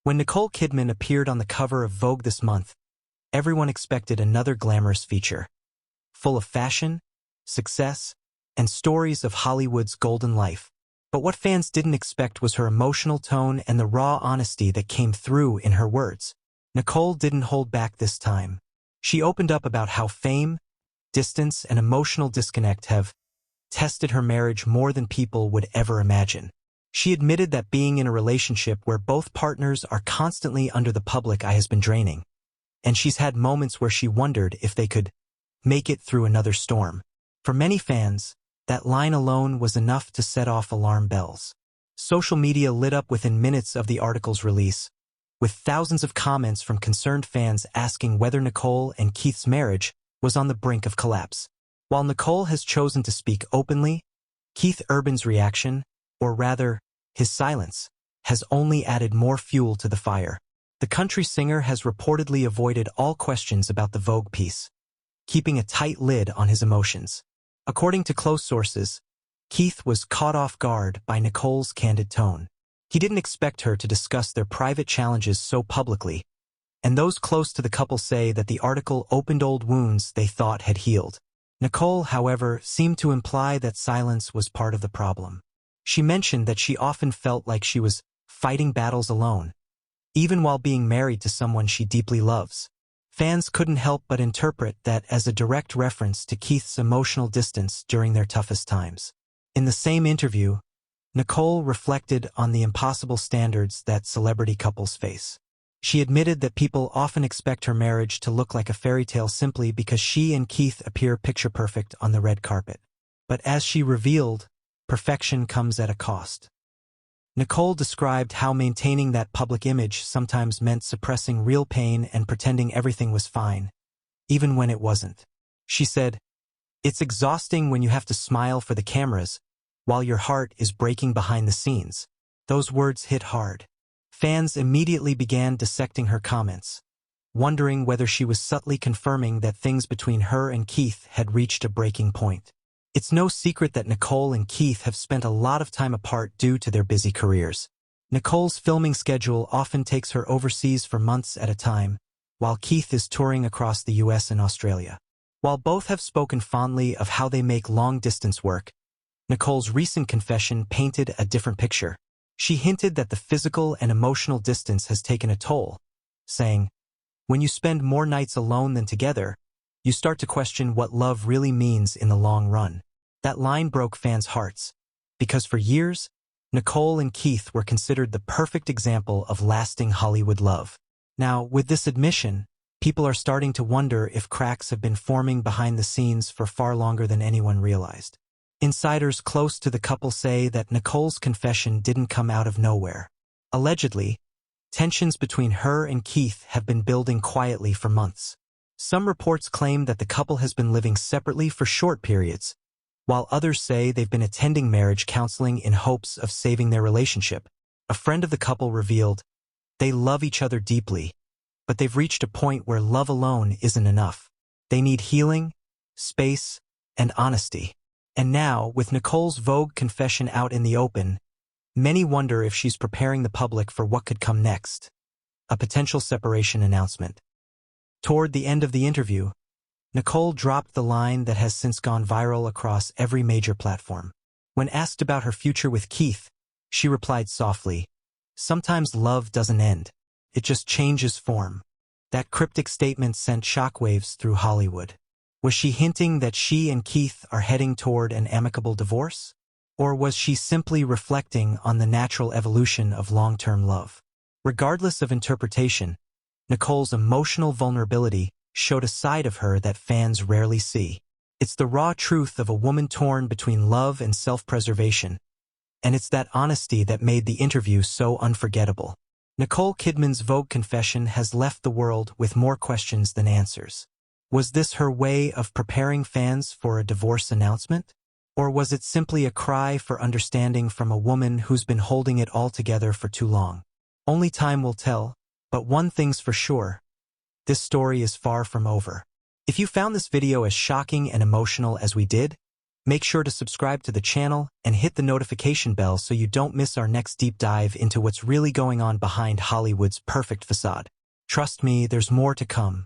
When Nicole Kidman appeared on the cover of Vogue this month, everyone expected another glamorous feature, full of fashion, success, and stories of Hollywood's golden life. But what fans didn't expect was her emotional tone and the raw honesty that came through in her words. Nicole didn't hold back this time. She opened up about how fame, distance, and emotional disconnect have tested her marriage more than people would ever imagine. She admitted that being in a relationship where both partners are constantly under the public eye has been draining, and she's had moments where she wondered if they could make it through another storm. For many fans, that line alone was enough to set off alarm bells. Social media lit up within minutes of the article's release, with thousands of comments from concerned fans asking whether Nicole and Keith's marriage was on the brink of collapse. While Nicole has chosen to speak openly, Keith Urban's reaction, or rather, his silence, has only added more fuel to the fire. The country singer has reportedly avoided all questions about the Vogue piece, keeping a tight lid on his emotions. According to close sources, Keith was caught off guard by Nicole's candid tone. He didn't expect her to discuss their private challenges so publicly, and those close to the couple say that the article opened old wounds they thought had healed. Nicole, however, seemed to imply that silence was part of the problem. She mentioned that she often felt like she was fighting battles alone, even while being married to someone she deeply loves. Fans couldn't help but interpret that as a direct reference to Keith's emotional distance during their toughest times. In the same interview, Nicole reflected on the impossible standards that celebrity couples face. She admitted that people often expect her marriage to look like a fairy tale simply because she and Keith appear picture-perfect on the red carpet. But as she revealed, perfection comes at a cost. Nicole described how maintaining that public image sometimes meant suppressing real pain and pretending everything was fine, even when it wasn't. She said, "It's exhausting when you have to smile for the cameras, while your heart is breaking behind the scenes." Those words hit hard. Fans immediately began dissecting her comments, wondering whether she was subtly confirming that things between her and Keith had reached a breaking point. It's no secret that Nicole and Keith have spent a lot of time apart due to their busy careers. Nicole's filming schedule often takes her overseas for months at a time, while Keith is touring across the US and Australia. While both have spoken fondly of how they make long-distance work, Nicole's recent confession painted a different picture. She hinted that the physical and emotional distance has taken a toll, saying, "When you spend more nights alone than together, you start to question what love really means in the long run." That line broke fans' hearts, because for years, Nicole and Keith were considered the perfect example of lasting Hollywood love. Now, with this admission, people are starting to wonder if cracks have been forming behind the scenes for far longer than anyone realized. Insiders close to the couple say that Nicole's confession didn't come out of nowhere. Allegedly, tensions between her and Keith have been building quietly for months. Some reports claim that the couple has been living separately for short periods, while others say they've been attending marriage counseling in hopes of saving their relationship. A friend of the couple revealed, "They love each other deeply, but they've reached a point where love alone isn't enough. They need healing, space, and honesty." And now, with Nicole's Vogue confession out in the open, many wonder if she's preparing the public for what could come next, a potential separation announcement. Toward the end of the interview, Nicole dropped the line that has since gone viral across every major platform. When asked about her future with Keith, she replied softly, "Sometimes love doesn't end. It just changes form." That cryptic statement sent shockwaves through Hollywood. Was she hinting that she and Keith are heading toward an amicable divorce? Or was she simply reflecting on the natural evolution of long-term love? Regardless of interpretation, Nicole's emotional vulnerability showed a side of her that fans rarely see. It's the raw truth of a woman torn between love and self-preservation, and it's that honesty that made the interview so unforgettable. Nicole Kidman's Vogue confession has left the world with more questions than answers. Was this her way of preparing fans for a divorce announcement? Or was it simply a cry for understanding from a woman who's been holding it all together for too long? Only time will tell. But one thing's for sure, this story is far from over. If you found this video as shocking and emotional as we did, Make sure to subscribe to the channel and hit the notification bell so you don't miss our next deep dive into what's really going on behind Hollywood's perfect facade. Trust me, there's more to come.